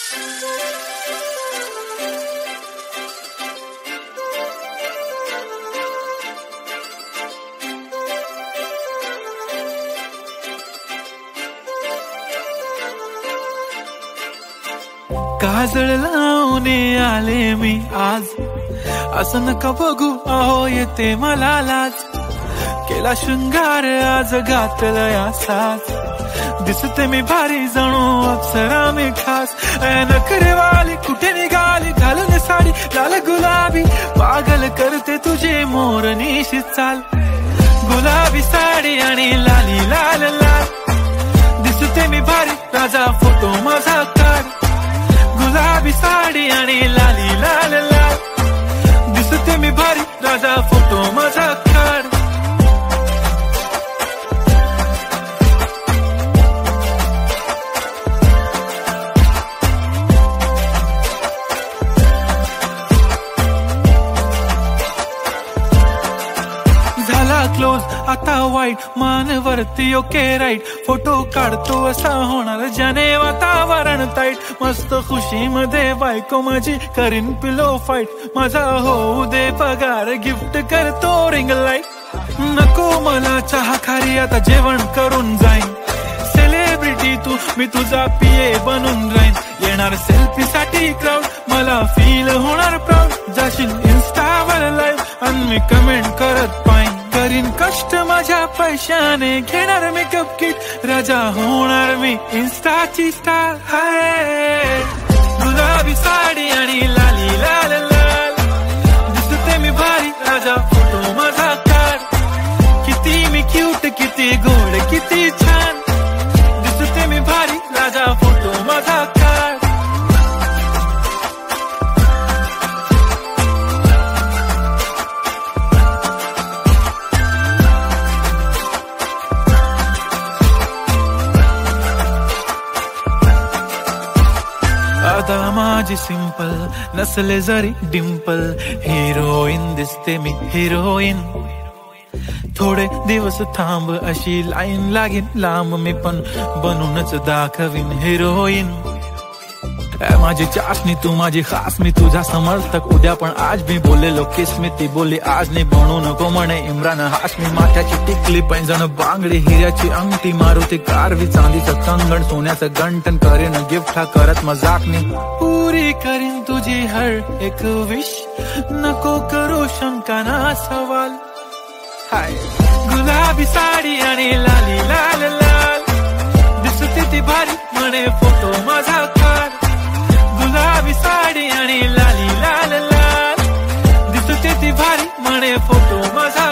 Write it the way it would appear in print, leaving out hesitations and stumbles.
काजळ लावून आले मी आज, असं नका बघू अहो येते मला लाज. केला शृंगार आज घातलं या साज, दिसते मी भारी जणू अप्सरा मी खास. नखरेवाली कुठे निघाली घालून साडी लाल गुलाबी, पागल करते तुझे मोरनीशी चाल. गुलाबी साडी आणि लाली लाल लाल, दिसते मी भारी राजा फोटो माझा काढ. गुलाबी साडी आणि लाली लाल लाल, दिसते मी भारी राजा फोटो माझा काढ. झाला क्लोज आता वाईट, मानवरती ओके राईट. फोटो काढतो असा होणार ज्याने वातावरण ताईट. मस्त खुशी मध्ये बायको माझी करीन पिलो फाईट. माझा होऊ दे पगार गिफ्ट करतो रिंग लाईट. नको मला चहा खारी आता जेवण करून जाईन. सेलिब्रिटी तू मी तुझा पिये बनून राहीन. येणार सेल्फी साठी क्राऊड मला फील होणार प्राऊड. जाशील इन्स्टावर लाईव्ह आणि मी कमेंट करत पाईन. करीन कष्ट माझ्या पैशाने घेणार मेकअप किट. राजा होणार मी इन्स्टाची स्टार. हाय गुलाबी साडी आणि लाली लाल लाल, दिसते मी भारी राजा फोटो माझा काढ. किती मी क्यूट किती गोड किती छान, दिसते मी भारी राजा फोटो माझा काढ. आता माझी सिंपल नसले जरी डिंपल, हिरोईन दिसते मी हिरोईन. थोडे दिवस थांब अशी लाईन लागेल लांब, मी पण बनूनच दाखवीन हिरोईन. माझी चाशनी तू माझी खास, मी तुझा समर्थक उद्या पण आज. मी बोललेलो किस मी ती बोलली आज नाही. बनू नको म्हणे इम्रान हाशमी. माथ्याची टिकली पैंजण बांगडी हिऱ्याची अंगठी, मारुती कारवी चांदीचं कंगण सोन्याचं गंटन. करीन गिफ्ट हा करत मजाकनी. पुरी करीन तुझी हर एक विश, नको करू शंका ना सवाल. हाय गुलाबी साडी आणि लाली लाल लाल, दिसते ती भारी म्हणे फोटो माझा काढ. गुलाबी साडी आणि लाली लाल लाल, दिसते ती भारी म्हणे फोटो माझा.